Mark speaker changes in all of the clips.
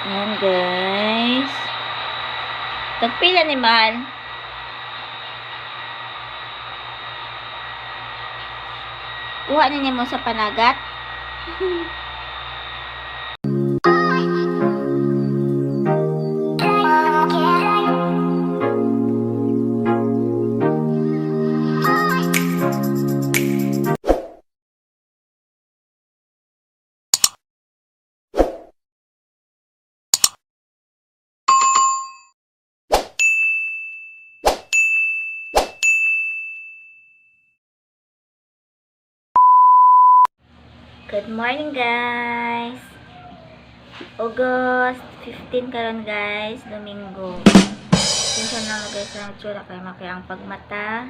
Speaker 1: Ayan guys. Tagpila ni Mahal. Kuha ninyo mo sa panagat. Good morning guys. August 15 karon guys, Domingo. Minsan na mo guys ang tsura kay ang pagmata.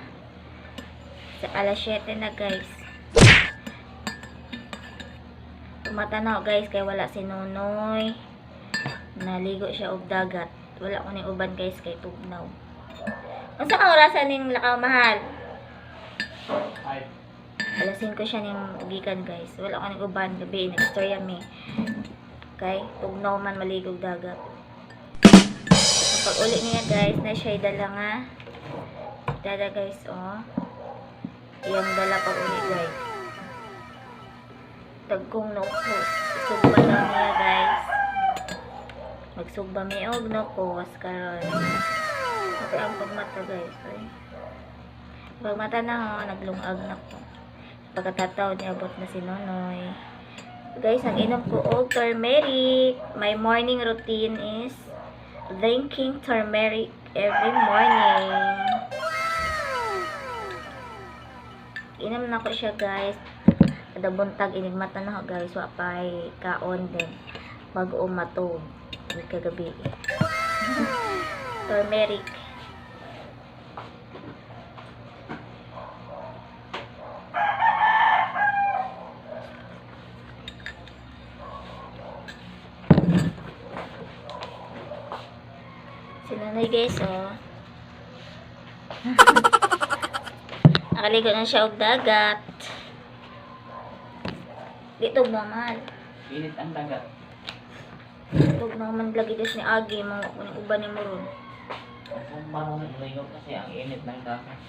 Speaker 1: Sa alas 7 na guys. Pagmata na ako guys kay wala si Nonoy. Naligo siya og dagat. Wala ko ni uban guys kay tugnaw. Unsa ka orasan ning lakaw Mahal? Alasin ko siya ning gikan guys. Wala ko ning uban gabi nagstorya mi. Okay, tugnaw man maligog dagat. Kapag uli niya guys, na siya dala nga. Dala guys, oh. Iyang dala pag uli guys. Tagkong nukos. Sugba lang niya guys. Magsugba mi og nukos karon. Ito ang pagmata guys. Ay. Pagmata na ho, naglungag na ko. Pagkatataw niya abot na si Nonoy. Guys, nag-inom ko og turmeric. My morning routine is drinking turmeric every morning. Inom na ko siya guys. Kada buntag inigmata na ko guys. Wapay kaon din. Bago umatog. Kagabi. Turmeric. Sinanay guys, oh. Nakaligo na siya og dagat. Dito Mahal.
Speaker 2: Init ang dagat.
Speaker 1: Huwag naman lagi guys ni Agi. Mga kuning uban ni Moron.
Speaker 2: Kung parang naligo kasi ang init ng dagat.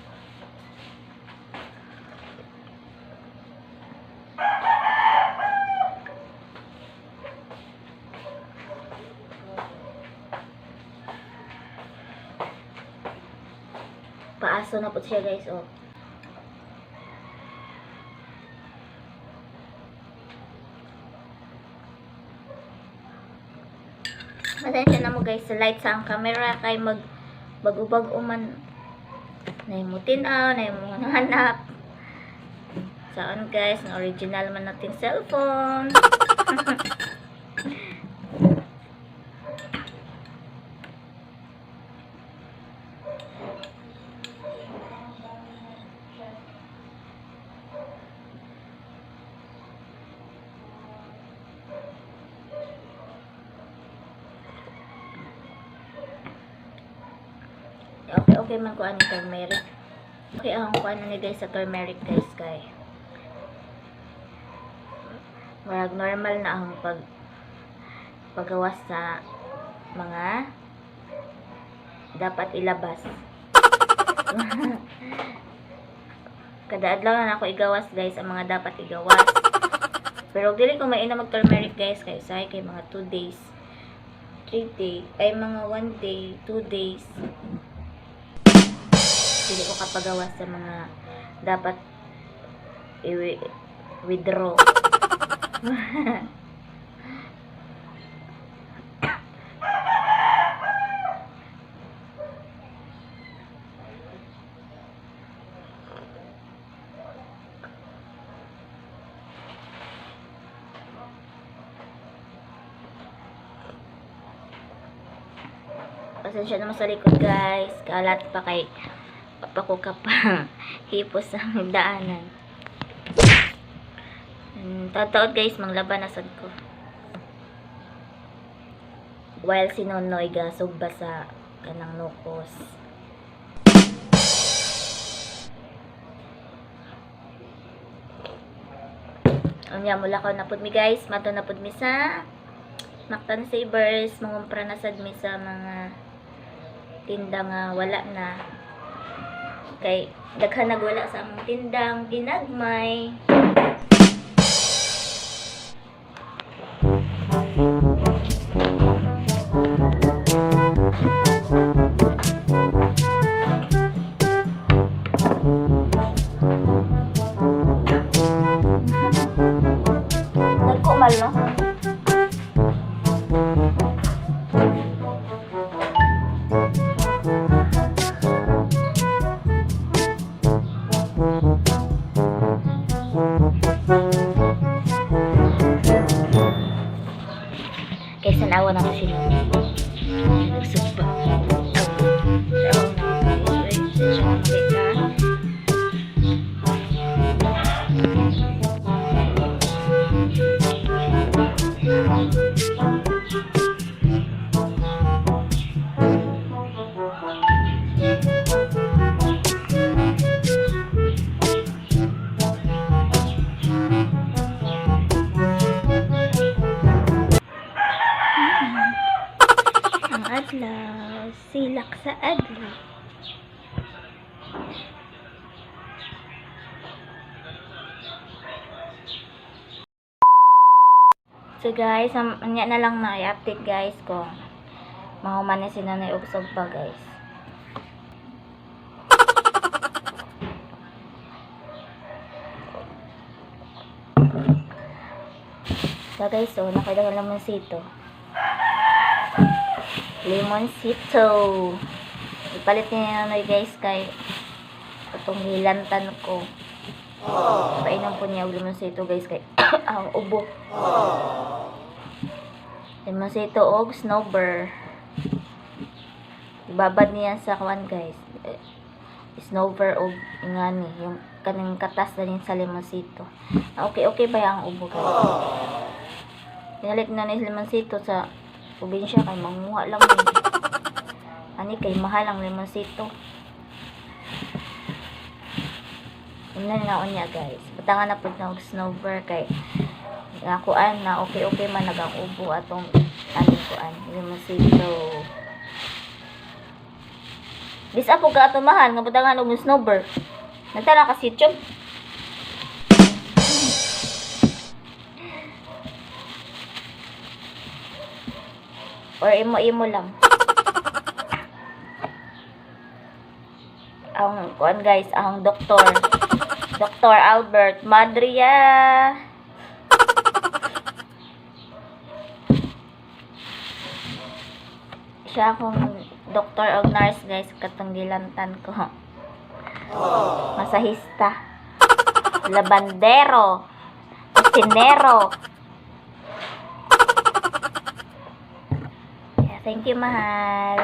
Speaker 1: Paaso na po siya guys, oh. Pasensya na mo guys sa light sa ang camera kay mag-ubag uman. Naimutin naimungan hanap. Saan guys, ang original man nating cellphone. Okay man ko ang turmeric. Okay ang ko ano ni guys sa turmeric guys kay. Marag normal na ang paggawas sa mga dapat ilabas. Kada adlaw na ako igawas guys ang mga dapat igawas. Pero dili ko mainom mag turmeric guys kay say kay mga 2 days. 3 days ay mga 1 day, 2 days. Hindi ko kapagawa sa mga dapat i-withdraw. Pasensya naman sa likod guys. Kalat pa kay papa ko pa hipos sa daanan. Tataod guys, manglaban na sad ko. While si Nonoy gasog ba sa kanang nukos. Unya mula ko napod mi guys, mato napod mi sa Mactan Savers, mangumpra na sad mi sa mga tinda nga wala na. Kay daghan nagwala sa among tindang ginagmay. Nagkumal no? Kaysa naawa na ko sila. Nagsugba. Ang adlaw, silak sa adlaw. So guys, anya na lang na i-update guys ko. Mahuman na si Nanay Ugsog pa guys. So guys, so nakailangan lemonsito. Lemonsito. Ipalit niya Nanay guys kay itong hilantan ko. Painom po niya lemonsito guys kay ang ubo. Lemonsito og snowbird. Ibabad niya sa kawan guys. Snowbird og ingani yung kaning katas na rin sa lemonsito. Okay ba ang ubo guys? Pinalit na ni lemonsito sa probinsya kay manguha lang yun. Ani kay mahal ang lemonsito. Yun na niya guys. Patangan na po na snowbird kay nakuan na okay man nagang ubo atong aning kuan lemonsito. Bisa po ka ato mahal nga patangan og snowbird. Nagtala ka sa YouTube. Or imo lang. Ang kuan guys, ang Dr. Albert Madria. Siya akong doktor o nurse guys, katunggilantan ko. Masahista. Labandero. Kusinero. Thank you, mahal.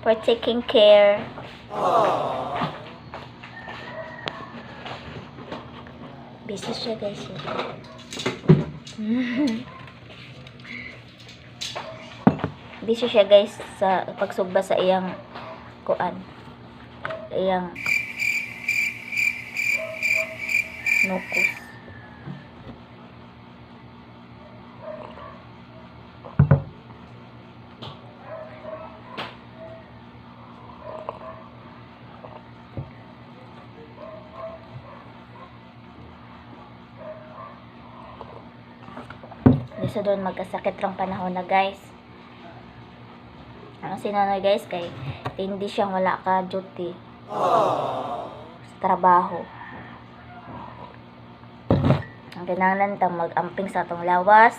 Speaker 1: For taking care. Busy siya, guys. Busy siya, guys, sa pagsugba sa iyang kuan. Iyang nukos. Sa doon magkasakit lang panahon na guys. Ang sinanoy guys kay hindi siyang wala ka duty sa trabaho. Ang kinahanglan tang mag-amping sa atong lawas.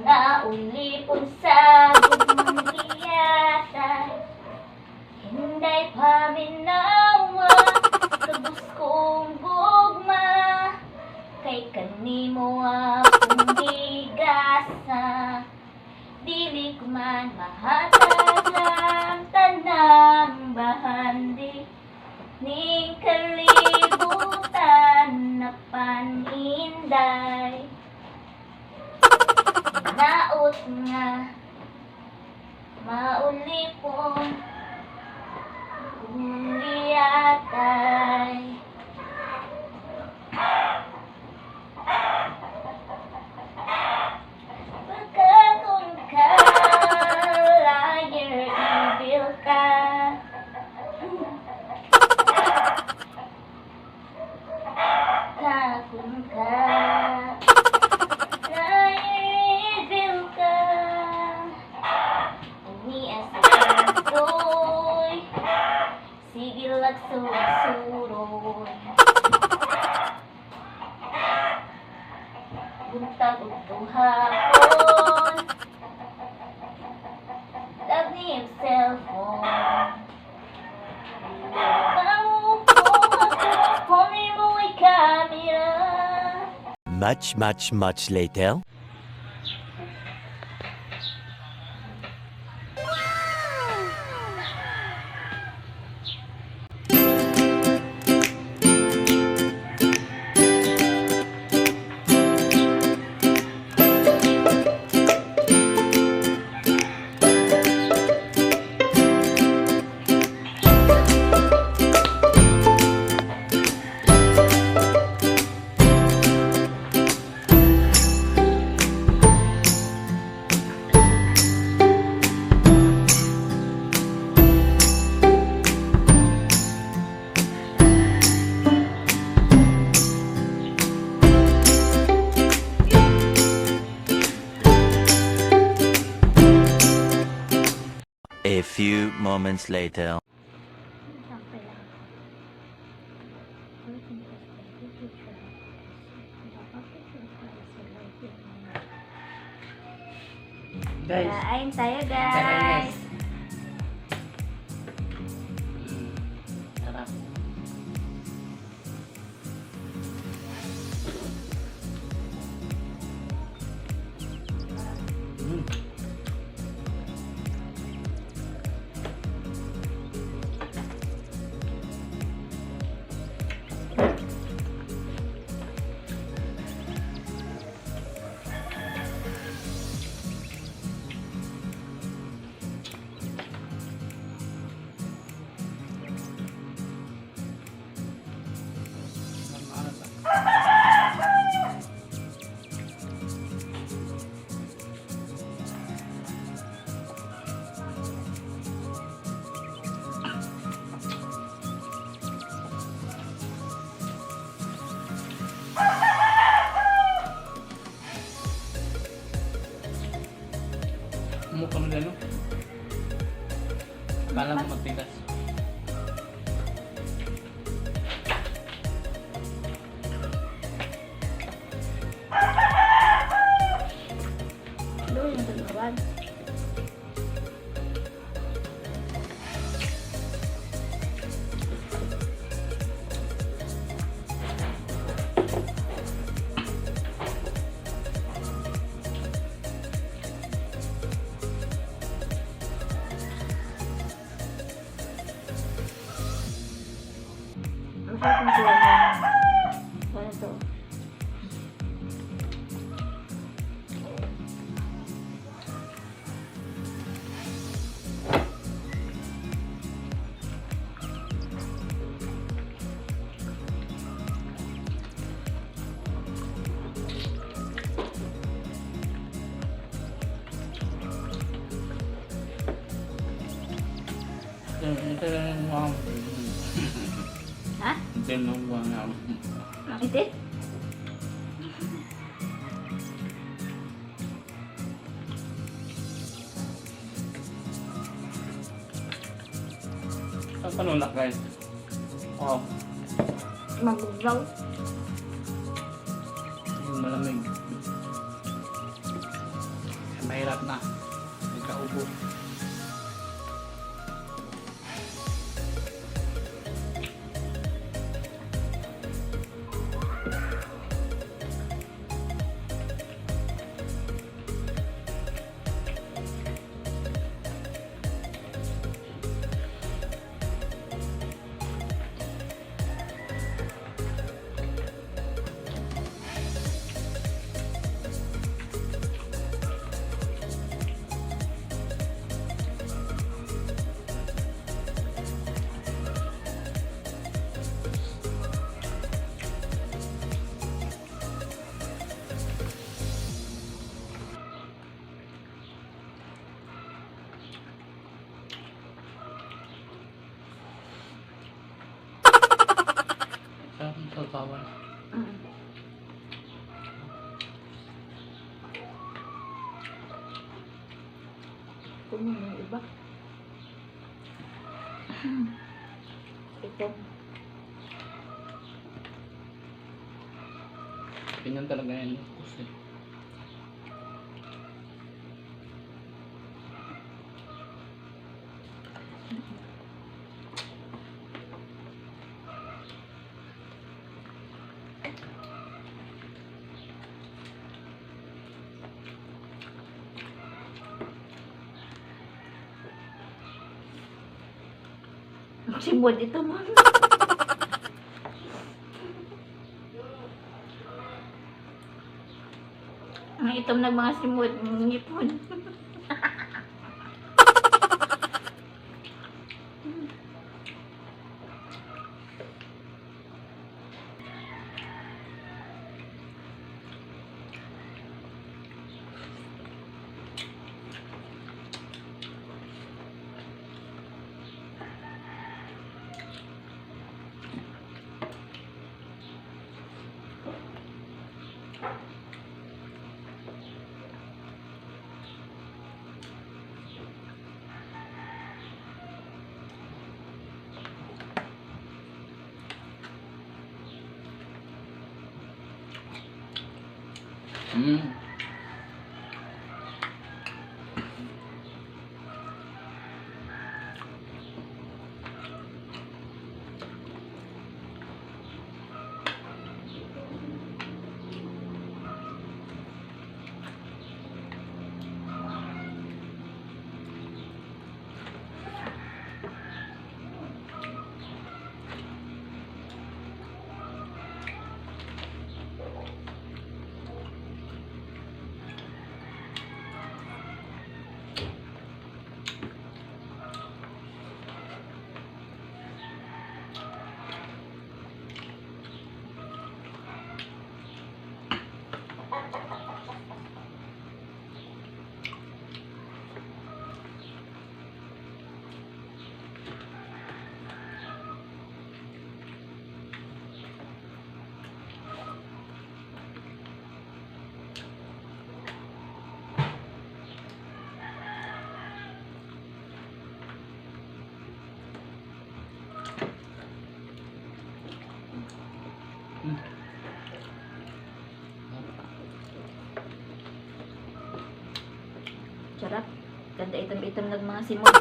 Speaker 1: Naulipon sa gumiyatan, hinday paminawa, kabus kong kanimo akong gigasa, dili ko man mahatag lang tanang bahandi, ning kalibutan na paninday. Naot nga maulipon umiyatay. Pagkakon ka, liar, evil ka. Kakon ka, liar, evil ka. Umiasasoy, sige lagsuroy. Buntag ug tuhapon, lagi ang cellphone. Honi mo ay camera.
Speaker 3: Much later. A few moments later.
Speaker 2: Guys,
Speaker 1: Kain tayo,
Speaker 2: guys.
Speaker 1: guys.
Speaker 2: Sarap. Mukha mo gano'n. Kala mo matigas.
Speaker 1: Doon yung dalawan. Masarap yung tuwa niya. Ano to?
Speaker 2: Ito lang ang
Speaker 1: Ha?
Speaker 2: ito lang ang
Speaker 1: Makiti?
Speaker 2: Ang panulak guys. Wow.
Speaker 1: Maguglaw.
Speaker 2: Yung malamig. Mahirap na. Nagkaubo.
Speaker 4: sasawan.
Speaker 1: Mm. Kung yung iba. Ito.
Speaker 4: Ganyan talaga yan. Kasi
Speaker 1: Simod ito mo. Ang itom ng mga simod, ngipon. Sarap. Ganda itom-itom ng mga simod.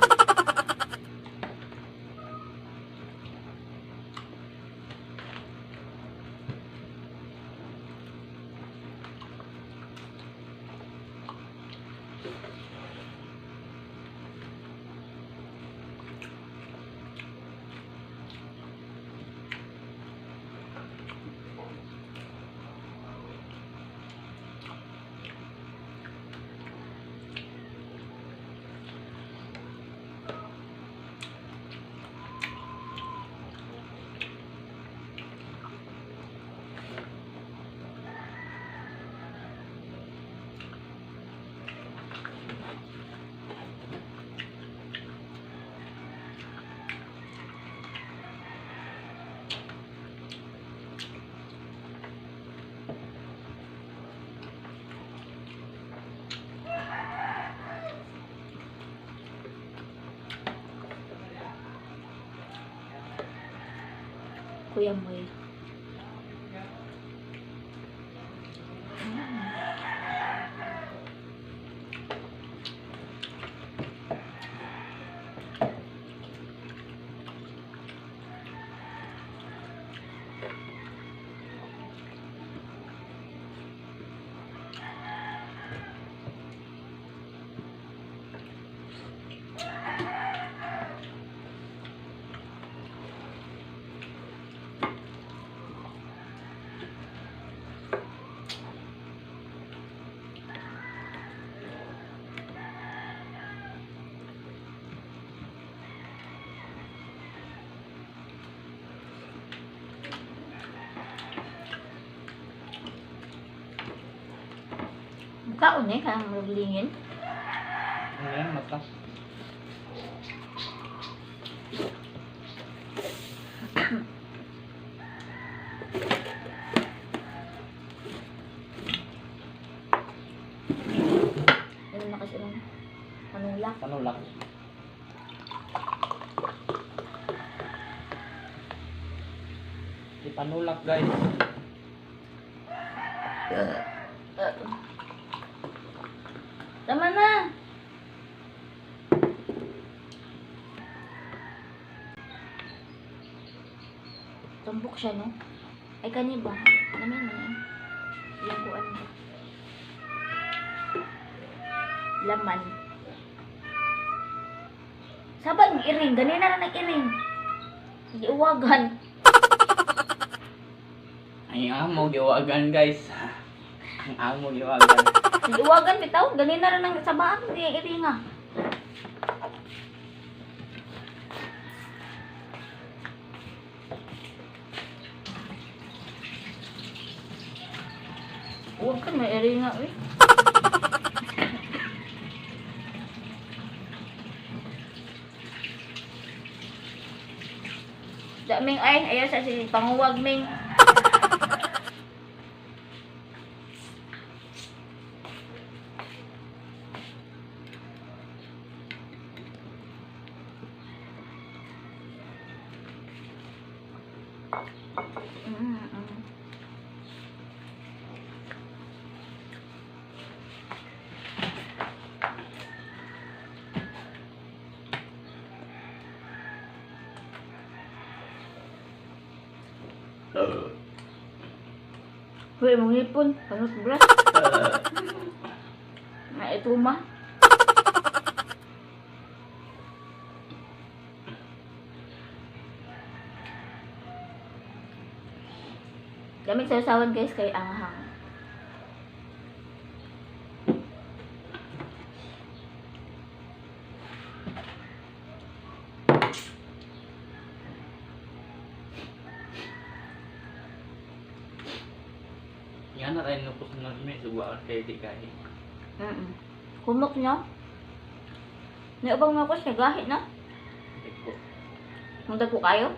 Speaker 1: Kuya Moy. Taon eh, kang maglingin.
Speaker 4: ayan, mata. Ipanulak guys.
Speaker 1: Tama na. Tumbok siya, no? Ay, kani ba? Ano man yan? Yung kuan mo. Laman. Saban ng iring. Ganina na nag-iring. Hindi uwagan.
Speaker 4: Ay, amo giwagan guys. Ang amo giwagan.
Speaker 1: Hindi uwagan, bitaw. Ganina na nang sabaan. Hindi iring ah. Huwag ka, may iring nga, eh. Daming ay, ayaw sa si panguwag ming. Huwag mong hipon. Panot bra. Na ito ma. Gamit sa usawan guys kay anghang.
Speaker 4: Yan na tayo nupos na may suwaan kay di kay.
Speaker 1: Kumok nyo. Naubang nga ko siya gahit na.
Speaker 4: Iko.
Speaker 1: Mundag ko kayo.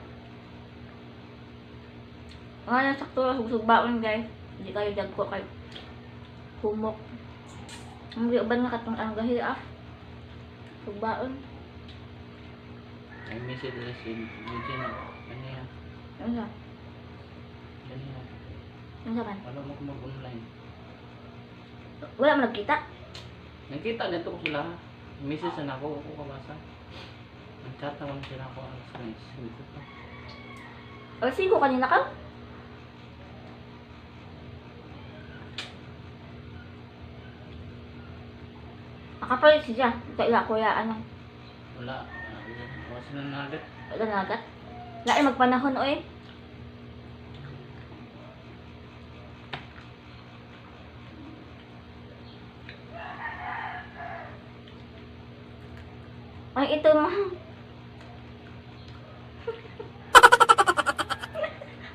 Speaker 1: Mga nasakto lang sugbaon guys. Hindi kayo dagko kay kumok. Ang uban nga katong ang gahi ah. Sugbaon.
Speaker 4: Ay message na si Eugene na. Ano yan?
Speaker 1: Ano sa?
Speaker 4: Yan yan.
Speaker 1: Ano sa man?
Speaker 4: Ano mo kung mag-online?
Speaker 1: Wala mo nagkita.
Speaker 4: Nakita dito ko sila. Message na ako kabasa. Nag-chat naman sila ako alas 15.
Speaker 1: Alas 5 kanina ka? Nakapalit siya. Kaila ko ya ano.
Speaker 4: Wala. Wala sila nagat.
Speaker 1: Wala nagat. Lain magpanahon oy. Ay, ito mo.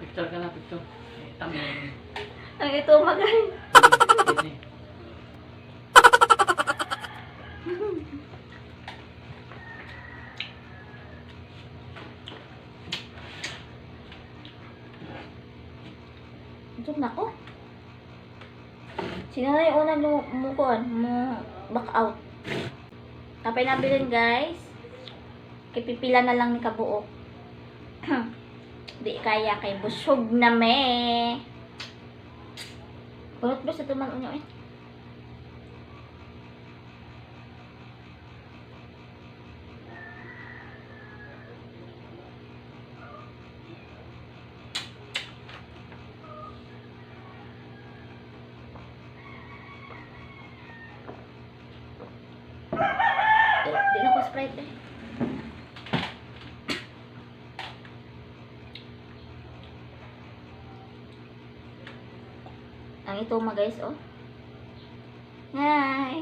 Speaker 4: Picture ka na, picture. Tama yun.
Speaker 1: Ay, ito magay. Ito na ko. Sino na yung unang lumukuan? Back out. Tapay nabilin guys. Kipipila na lang ni kabuok. Di kaya kay busog na me. Kulot ba sa tuman unyo eh? Di na ko Sprite eh. Ang ito mga guys, oh. Hi!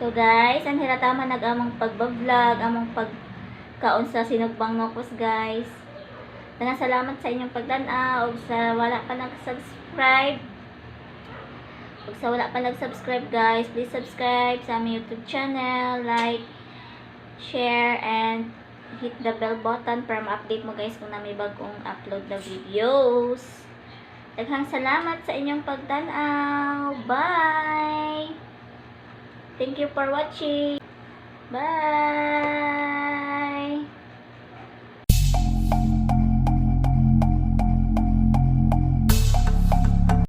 Speaker 1: So guys, ang hiratama nag-amang pagbablog, amang pagkaon sa sinugbang nokos guys. Tanang salamat sa inyong pagdanaw. Sa wala pa nag-subscribe. Pag sa wala pa nag-subscribe guys, please subscribe sa aming YouTube channel, like, share, and hit the bell button para ma-update mo guys kung na may bagong upload na videos. Daghang salamat sa inyong pagtanaw. Bye! Thank you for watching. Bye!